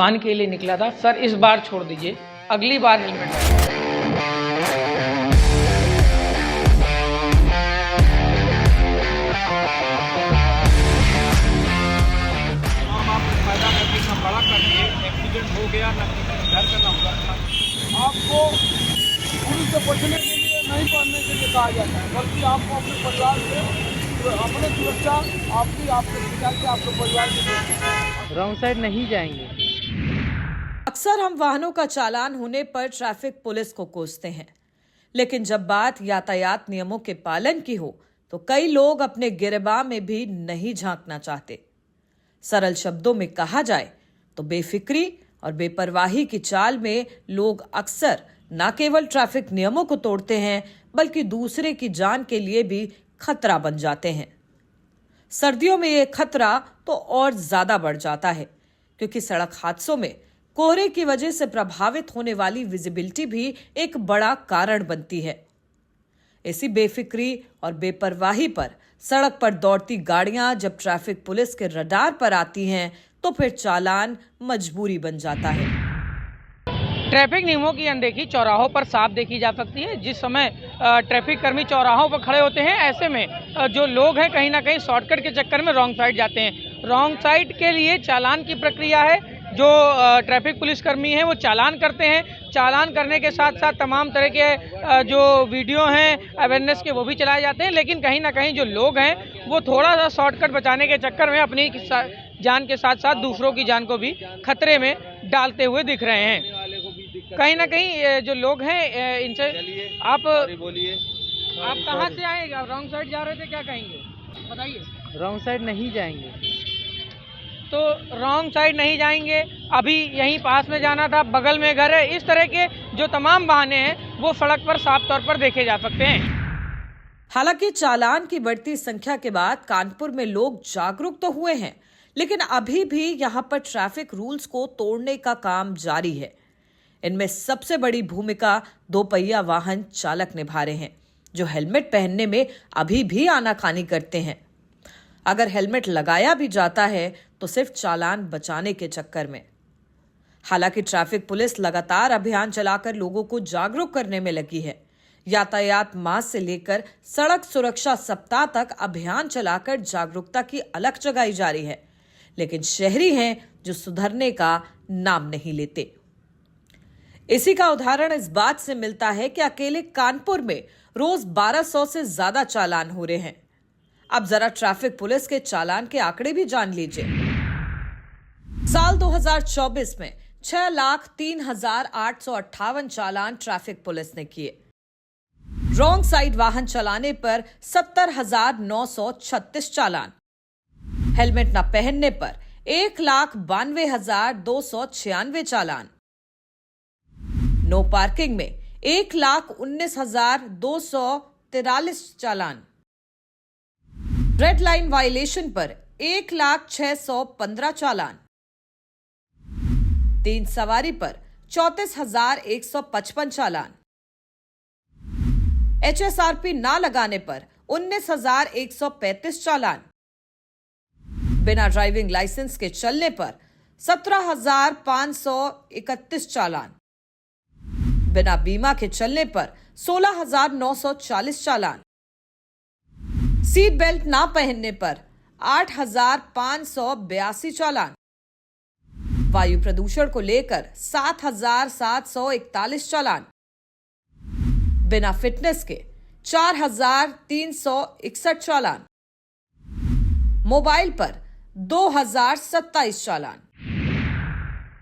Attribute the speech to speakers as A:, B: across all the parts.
A: पान के लिए निकला था सर, इस बार छोड़ दीजिए, अगली बार हेलमेट
B: बड़ा करके एक्सीडेंट हो गया ना, घर करना होगा। आपको पुलिस से बचने के लिए नहीं पढ़ने के लिए कहा जाता है, बल्कि आपको अपने परिवार से अपने सुरक्षा आपके पिता की आपके परिवार की सुरक्षा।
A: रॉन्ग साइड नहीं जाएंगे।
C: अक्सर हम वाहनों का चालान होने पर ट्रैफिक पुलिस को कोसते हैं, लेकिन जब बात यातायात नियमों के पालन की हो तो कई लोग अपने गिरबान में भी नहीं झांकना चाहते। सरल शब्दों में कहा जाए तो बेफिक्री और बेपरवाही की चाल में लोग अक्सर न केवल ट्रैफिक नियमों को तोड़ते हैं बल्कि दूसरे की जान के लिए भी खतरा बन जाते हैं। सर्दियों में यह खतरा तो और ज्यादा बढ़ जाता है, क्योंकि सड़क हादसों में कोहरे की वजह से प्रभावित होने वाली विजिबिलिटी भी एक बड़ा कारण बनती है। इसी बेफिक्री और बेपरवाही पर सड़क पर दौड़ती गाड़ियां जब ट्रैफिक पुलिस के रडार पर आती हैं तो फिर चालान मजबूरी बन जाता है।
A: ट्रैफिक नियमों की अनदेखी चौराहों पर साफ देखी जा सकती है। जिस समय ट्रैफिक कर्मी चौराहों पर खड़े होते हैं, ऐसे में जो लोग हैं कहीं ना कहीं शॉर्टकट के चक्कर में रॉन्ग साइड जाते हैं। रॉन्ग साइड के लिए चालान की प्रक्रिया है। जो ट्रैफिक पुलिसकर्मी हैं वो चालान करते हैं। चालान करने के साथ साथ तमाम तरह के जो वीडियो हैं अवेयरनेस के वो भी चलाए जाते हैं, लेकिन कहीं ना कहीं जो लोग हैं वो थोड़ा सा शॉर्टकट बचाने के चक्कर में अपनी जान के साथ साथ दूसरों की जान को भी खतरे में डालते हुए दिख रहे हैं। कहीं ना कहीं जो लोग हैं इनसे आप कहाँ से आए? रॉन्ग साइड जा रहे थे, क्या कहेंगे बताइए?
D: रॉन्ग साइड नहीं जाएंगे।
A: तो रॉन्ग साइड नहीं जाएंगे, अभी यहीं पास में जाना था, बगल में घर है। इस तरह के जो तमाम बहाने हैं वो सड़क पर साफ तौर पर देखे जा सकते हैं।
C: हालांकि चालान की बढ़ती संख्या के बाद कानपुर में लोग जागरूक तो हुए हैं, लेकिन अभी भी यहां पर ट्रैफिक रूल्स को तोड़ने का काम जारी है। इनमें सबसे बड़ी भूमिका दोपहिया वाहन चालक निभा रहे हैं, जो हेलमेट पहनने में अभी भी आनाकानी करते हैं। अगर हेलमेट लगाया भी जाता है तो सिर्फ चालान बचाने के चक्कर में। हालांकि ट्रैफिक पुलिस लगातार अभियान चलाकर लोगों को जागरूक करने में लगी है। यातायात माह से लेकर सड़क सुरक्षा सप्ताह तक अभियान चलाकर जागरूकता की अलख जगाई जा रही है, लेकिन शहरी हैं जो सुधरने का नाम नहीं लेते। इसी का उदाहरण इस बात से मिलता है कि अकेले कानपुर में रोज 1200 से ज्यादा चालान हो रहे हैं। अब जरा ट्रैफिक पुलिस के चालान के आंकड़े भी जान लीजिए। साल 2024 में 6,03,858 चालान ट्रैफिक पुलिस ने किए। रॉन्ग साइड वाहन चलाने पर 70,936 चालान, हेलमेट न पहनने पर 1,92,296 चालान, नो पार्किंग में 1,19,243 चालान, रेड लाइन वायलेशन पर 1,06,15 चालान, 3 सवारी पर 34,155 चालान, HSRP ना लगाने पर 19,135 चालान, बिना ड्राइविंग लाइसेंस के चलने पर 17,531 चालान, बिना बीमा के चलने पर 16,940 चालान, सीट बेल्ट ना पहनने पर 8,582 चालान, वायु प्रदूषण को लेकर 7,741 चालान, बिना फिटनेस के 4,361 चालान, मोबाइल पर 2,027 चालान।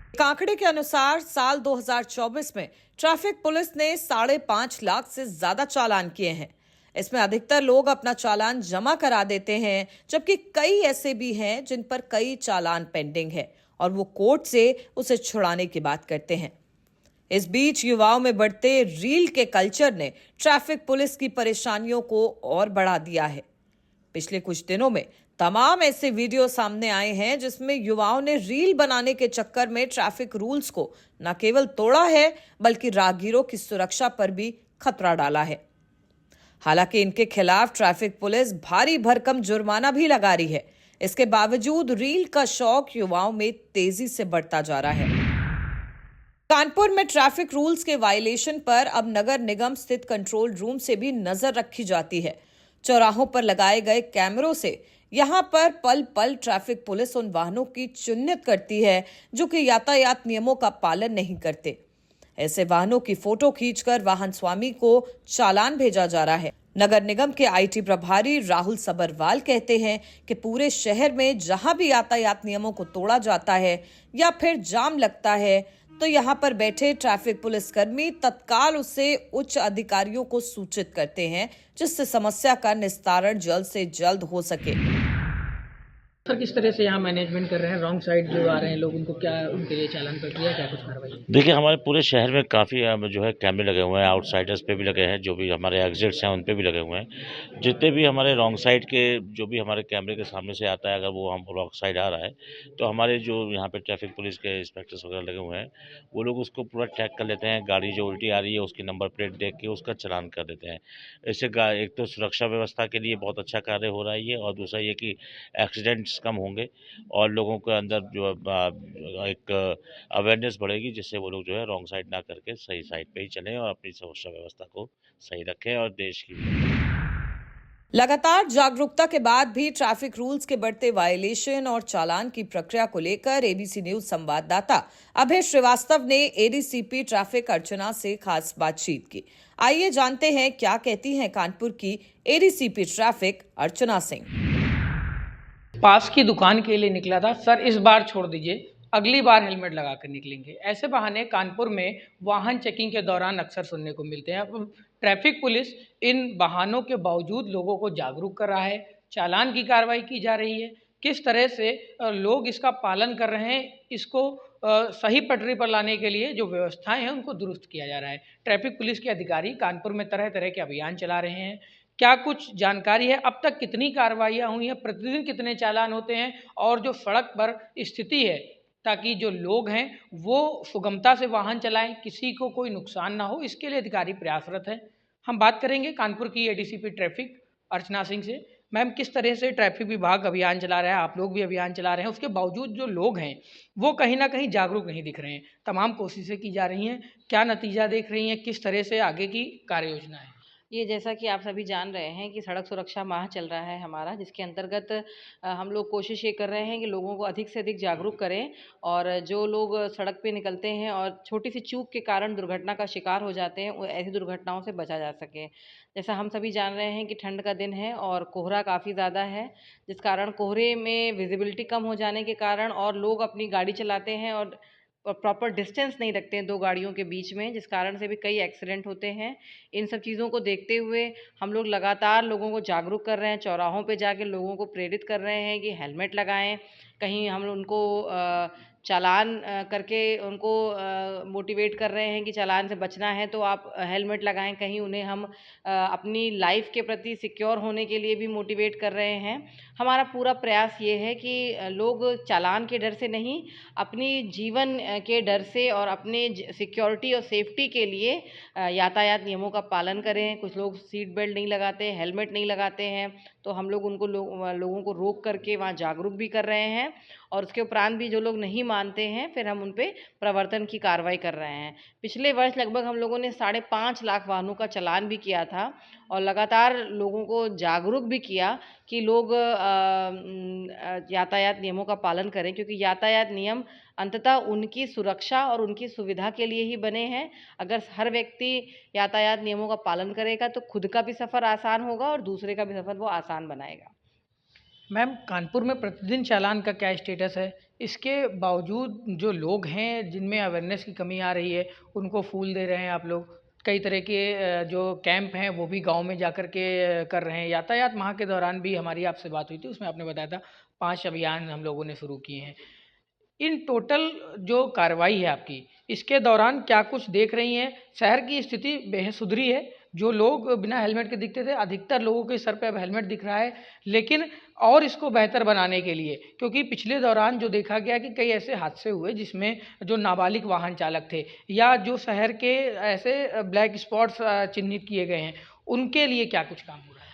C: एक आंकड़े के अनुसार साल 2024 में ट्रैफिक पुलिस ने 5.5 लाख से ज्यादा चालान किए हैं। इसमें अधिकतर लोग अपना चालान जमा करा देते हैं, जबकि कई ऐसे भी हैं जिन पर कई चालान पेंडिंग है और वो कोर्ट से उसे छुड़ाने की बात करते हैं। इस बीच युवाओं में बढ़ते रील के कल्चर ने ट्रैफिक पुलिस की परेशानियों को और बढ़ा दिया है। पिछले कुछ दिनों में तमाम ऐसे वीडियो सामने आए हैं जिसमें युवाओं ने रील बनाने के चक्कर में ट्रैफिक रूल्स को न केवल तोड़ा है बल्कि राहगीरों की सुरक्षा पर भी खतरा डाला है। हालांकि इनके खिलाफ ट्रैफिक पुलिस भारी भरकम जुर्माना भी लगा रही है, इसके बावजूद रील का शौक युवाओं में तेजी से बढ़ता जा रहा है। कानपुर में ट्रैफिक रूल्स के वायलेशन पर अब नगर निगम स्थित कंट्रोल रूम से भी नजर रखी जाती है। चौराहों पर लगाए गए कैमरों से यहां पर पल पल ट्रैफिक पुलिस उन वाहनों की चिन्हित करती है जो कि यातायात नियमों का पालन नहीं करते। ऐसे वाहनों की फोटो खींचकर वाहन स्वामी को चालान भेजा जा रहा है। नगर निगम के आईटी प्रभारी राहुल सबरवाल कहते हैं कि पूरे शहर में जहां भी यातायात नियमों को तोड़ा जाता है या फिर जाम लगता है तो यहां पर बैठे ट्रैफिक पुलिसकर्मी तत्काल उसे उच्च अधिकारियों को सूचित करते हैं, जिससे समस्या का निस्तारण जल्द से जल्द हो सके।
A: सर, किस तरह से यहाँ मैनेजमेंट कर रहे हैं? रॉन्ग साइड जो आ रहे हैं लोग, उनको क्या, उनके लिए चालान प्रक्रिया क्या कुछ कार्रवाई?
E: देखिए, हमारे पूरे शहर में काफ़ी जो है कैमरे लगे हुए हैं, आउटसाइडर्स पे भी लगे हैं, जो भी हमारे एग्जिट्स हैं उन पे भी लगे हुए हैं। जितने भी हमारे रॉन्ग साइड के जो भी हमारे कैमरे के सामने से आता है, अगर वो हम रॉन्ग साइड आ रहा है तो हमारे जो यहाँ पे ट्रैफिक पुलिस के इंस्पेक्टर्स वगैरह लगे हुए हैं, वो लोग उसको पूरा ट्रैक कर लेते हैं। गाड़ी जो उल्टी आ रही है उसकी नंबर प्लेट देख के उसका चालान कर देते हैं। इससे एक तो सुरक्षा व्यवस्था के लिए बहुत अच्छा कार्य हो रहा है ये, और दूसरा ये कि एक्सीडेंट्स कम होंगे और लोगों के अंदर जो एक अवेयरनेस बढ़ेगी, जिससे वो लोग जो है रॉन्ग साइड ना करके सही साइड पे ही चलें और अपनी सुरक्षा व्यवस्था को सही रखें और देश की।
C: लगातार जागरूकता के बाद भी ट्रैफिक रूल्स के बढ़ते वायलेशन और चालान की प्रक्रिया को लेकर एबीसी न्यूज संवाददाता अभय श्रीवास्तव ने एडीसीपी ट्रैफिक अर्चना से खास बातचीत की। आइए जानते हैं क्या कहती हैं कानपुर की एडीसीपी ट्रैफिक अर्चना सिंह।
A: पास की दुकान के लिए निकला था सर, इस बार छोड़ दीजिए, अगली बार हेलमेट लगा कर निकलेंगे। ऐसे बहाने कानपुर में वाहन चेकिंग के दौरान अक्सर सुनने को मिलते हैं। अब ट्रैफिक पुलिस इन बहानों के बावजूद लोगों को जागरूक कर रहा है, चालान की कार्रवाई की जा रही है। किस तरह से लोग इसका पालन कर रहे हैं, इसको सही पटरी पर लाने के लिए जो व्यवस्थाएं हैं उनको दुरुस्त किया जा रहा है। ट्रैफिक पुलिस के अधिकारी कानपुर में तरह तरह के अभियान चला रहे हैं। क्या कुछ जानकारी है, अब तक कितनी कार्रवाइयाँ हुई हैं, प्रतिदिन कितने चालान होते हैं, और जो सड़क पर स्थिति है ताकि जो लोग हैं वो सुगमता से वाहन चलाएं, किसी को कोई नुकसान ना हो, इसके लिए अधिकारी प्रयासरत है। हम बात करेंगे कानपुर की एडीसीपी ट्रैफिक अर्चना सिंह से। मैम, किस तरह से ट्रैफिक विभाग अभियान चला रहा है, आप लोग भी अभियान चला रहे हैं, उसके बावजूद जो लोग हैं वो कहीं ना कहीं जागरूक नहीं दिख रहे हैं। तमाम कोशिशें की जा रही हैं, क्या नतीजा देख रही हैं, किस तरह से आगे की कार्य योजना है?
F: ये जैसा कि आप सभी जान रहे हैं कि सड़क सुरक्षा माह चल रहा है हमारा, जिसके अंतर्गत हम लोग कोशिश ये कर रहे हैं कि लोगों को अधिक से अधिक जागरूक करें, और जो लोग सड़क पे निकलते हैं और छोटी सी चूक के कारण दुर्घटना का शिकार हो जाते हैं, ऐसी दुर्घटनाओं से बचा जा सके। जैसा हम सभी जान रहे हैं कि ठंड का दिन है और कोहरा काफ़ी ज़्यादा है, जिस कारण कोहरे में विजिबिलिटी कम हो जाने के कारण और लोग अपनी गाड़ी चलाते हैं और प्रॉपर डिस्टेंस नहीं रखते हैं दो गाड़ियों के बीच में, जिस कारण से भी कई एक्सीडेंट होते हैं। इन सब चीज़ों को देखते हुए हम लोग लगातार लोगों को जागरूक कर रहे हैं, चौराहों पे जाके लोगों को प्रेरित कर रहे हैं कि हेलमेट लगाएं। कहीं हम उनको चालान करके उनको मोटिवेट कर रहे हैं कि चालान से बचना है तो आप हेलमेट लगाएं। कहीं उन्हें हम अपनी लाइफ के प्रति सिक्योर होने के लिए भी मोटिवेट कर रहे हैं। हमारा पूरा प्रयास ये है कि लोग चालान के डर से नहीं, अपनी जीवन के डर से और अपने सिक्योरिटी और सेफ्टी के लिए यातायात नियमों का पालन करें। कुछ लोग सीट बेल्ट नहीं लगाते, हेलमेट नहीं लगाते हैं, तो हम लोग उनको लोगों को रोक करके वहाँ जागरूक भी कर रहे हैं, और उसके उपरांत भी जो लोग नहीं मानते हैं फिर हम उन पे प्रवर्तन की कार्रवाई कर रहे हैं। पिछले वर्ष लगभग हम लोगों ने 5.5 लाख वाहनों का चालान भी किया था और लगातार लोगों को जागरूक भी किया कि लोग यातायात नियमों का पालन करें, क्योंकि यातायात नियम अंततः उनकी सुरक्षा और उनकी सुविधा के लिए ही बने हैं। अगर हर व्यक्ति यातायात नियमों का पालन करेगा तो खुद का भी सफ़र आसान होगा और दूसरे का भी सफ़र वो आसान बनाएगा।
A: मैम, कानपुर में प्रतिदिन चालान का क्या स्टेटस है? इसके बावजूद जो लोग हैं जिनमें अवेयरनेस की कमी आ रही है, उनको फूल दे रहे हैं आप लोग। कई तरह के जो कैंप हैं वो भी गांव में जाकर के कर रहे हैं। यातायात माह के दौरान भी हमारी आपसे बात हुई थी, उसमें आपने बताया था 5 अभियान हम लोगों ने शुरू किए हैं। इन टोटल जो कार्रवाई है आपकी, इसके दौरान क्या कुछ देख रही हैं? शहर की स्थिति बेहद सुधरी है, जो लोग बिना हेलमेट के दिखते थे अधिकतर लोगों के सर पे अब हेलमेट दिख रहा है, लेकिन और इसको बेहतर बनाने के लिए, क्योंकि पिछले दौरान जो देखा गया कि कई ऐसे हादसे हुए जिसमें जो नाबालिग वाहन चालक थे या जो शहर के ऐसे ब्लैक स्पॉट्स चिन्हित किए गए हैं, उनके लिए क्या कुछ काम हो रहा है?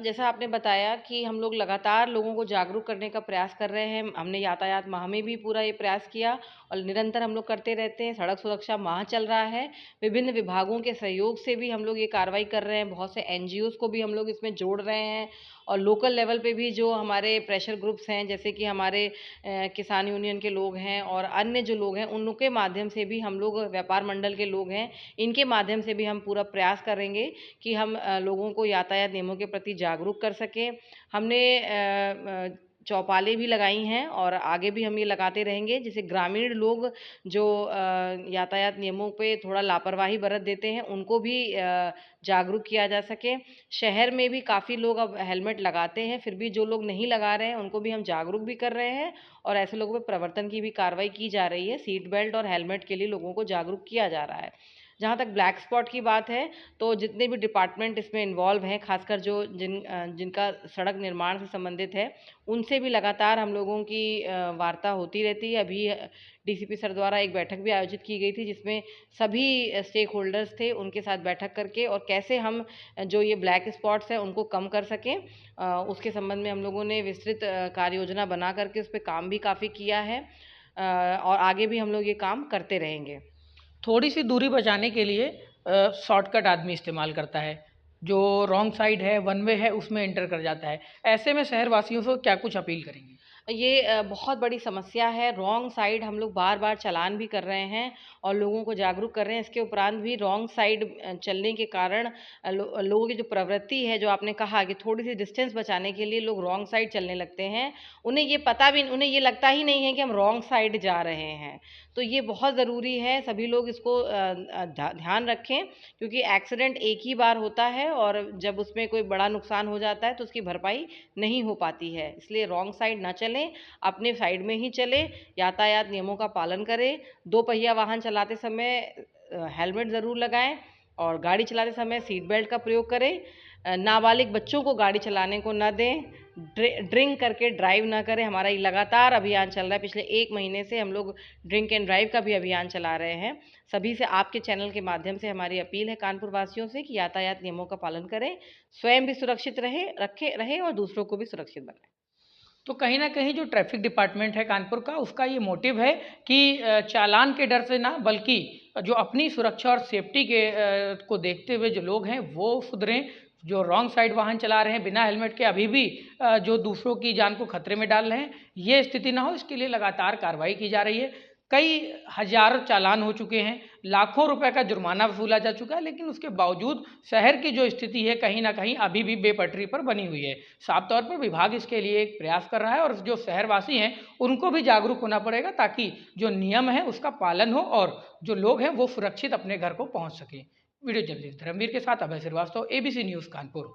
F: जैसा आपने बताया कि हम लोग लगातार लोगों को जागरूक करने का प्रयास कर रहे हैं। हमने यातायात माह में भी पूरा ये प्रयास किया और निरंतर हम लोग करते रहते हैं। सड़क सुरक्षा माह चल रहा है। विभिन्न विभागों के सहयोग से भी हम लोग ये कार्रवाई कर रहे हैं। बहुत से एनजीओज़ को भी हम लोग इसमें जोड़ रहे हैं और लोकल लेवल पे भी जो हमारे प्रेशर ग्रुप्स हैं, जैसे कि हमारे किसान यूनियन के लोग हैं और अन्य जो लोग हैं, उनके माध्यम से भी हम लोग, व्यापार मंडल के लोग हैं, इनके माध्यम से भी हम पूरा प्रयास करेंगे कि हम लोगों को यातायात नियमों के प्रति जागरूक कर सकें। हमने चौपालें भी लगाई हैं और आगे भी हम ये लगाते रहेंगे, जिससे ग्रामीण लोग जो यातायात नियमों पे थोड़ा लापरवाही बरत देते हैं, उनको भी जागरूक किया जा सके। शहर में भी काफ़ी लोग अब हेलमेट लगाते हैं, फिर भी जो लोग नहीं लगा रहे हैं उनको भी हम जागरूक भी कर रहे हैं और ऐसे लोगों पे प्रवर्तन की भी कार्रवाई की जा रही है। सीट बेल्ट और हेलमेट के लिए लोगों को जागरूक किया जा रहा है। जहाँ तक ब्लैक स्पॉट की बात है, तो जितने भी डिपार्टमेंट इसमें इन्वॉल्व हैं, खासकर जो जिनका सड़क निर्माण से संबंधित है, उनसे भी लगातार हम लोगों की वार्ता होती रहती है। अभी डीसीपी सर द्वारा एक बैठक भी आयोजित की गई थी, जिसमें सभी स्टेक होल्डर्स थे, उनके साथ बैठक करके और कैसे हम जो ये ब्लैक स्पॉट्स हैं उनको कम कर सकें, उसके संबंध में हम लोगों ने विस्तृत कार्य योजना बना करके उस पर काम भी काफ़ी किया है और आगे भी हम लोग ये काम करते रहेंगे।
A: थोड़ी सी दूरी बचाने के लिए शॉर्टकट आदमी इस्तेमाल करता है, जो रॉन्ग साइड है, वन वे है, उसमें एंटर कर जाता है। ऐसे में शहरवासियों से क्या कुछ अपील करेंगे?
F: ये बहुत बड़ी समस्या है। रॉन्ग साइड हम लोग बार-बार चालान भी कर रहे हैं और लोगों को जागरूक कर रहे हैं। इसके उपरांत भी रॉन्ग साइड चलने के कारण लोगों की जो प्रवृत्ति है, जो आपने कहा कि थोड़ी-सी डिस्टेंस बचाने के लिए लोग रॉन्ग साइड चलने लगते हैं। उन्हें ये लगता ही नहीं है कि हम रॉन्ग साइड जा रहे हैं। तो ये बहुत ज़रूरी है, सभी लोग इसको ध्यान रखें, क्योंकि एक्सीडेंट एक ही बार होता है और जब उसमें कोई बड़ा नुकसान हो जाता है तो उसकी भरपाई नहीं हो पाती है। इसलिए रॉन्ग साइड ना चलें, अपने साइड में ही चलें, यातायात नियमों का पालन करें, 2 पहिया वाहन चलाते समय हेलमेट ज़रूर लगाएं और गाड़ी चलाते समय सीट बेल्ट का प्रयोग करें। नाबालिग बच्चों को गाड़ी चलाने को ना दें, ड्रिंक करके ड्राइव ना करें। हमारा ये लगातार अभियान चल रहा है, पिछले 1 महीने से हम लोग ड्रिंक एंड ड्राइव का भी अभियान चला रहे हैं। सभी से आपके चैनल के माध्यम से हमारी अपील है कानपुर वासियों से कि यातायात नियमों का पालन करें, स्वयं भी सुरक्षित रहे और दूसरों को भी सुरक्षित बनाएं।
A: तो कहीं ना कहीं जो ट्रैफिक डिपार्टमेंट है कानपुर का, उसका ये मोटिव है कि चालान के डर से ना, बल्कि जो अपनी सुरक्षा और सेफ्टी को देखते हुए जो लोग हैं वो सुधरें। जो रॉन्ग साइड वाहन चला रहे हैं बिना हेलमेट के, अभी भी जो दूसरों की जान को खतरे में डाल रहे हैं, ये स्थिति ना हो, इसके लिए लगातार कार्रवाई की जा रही है। कई हज़ार चालान हो चुके हैं, लाखों रुपए का जुर्माना वसूला जा चुका है, लेकिन उसके बावजूद शहर की जो स्थिति है कहीं ना कहीं अभी भी बेपटरी पर बनी हुई है। साफ तौर पर विभाग इसके लिए एक प्रयास कर रहा है और जो शहरवासी हैं उनको भी जागरूक होना पड़ेगा, ताकि जो नियम है उसका पालन हो और जो लोग हैं वो सुरक्षित अपने घर को पहुँच सकें। वीडियो जर्नलिस्ट धर्मवीर के साथ अभय श्रीवास्तव, ABC न्यूज़ कानपुर।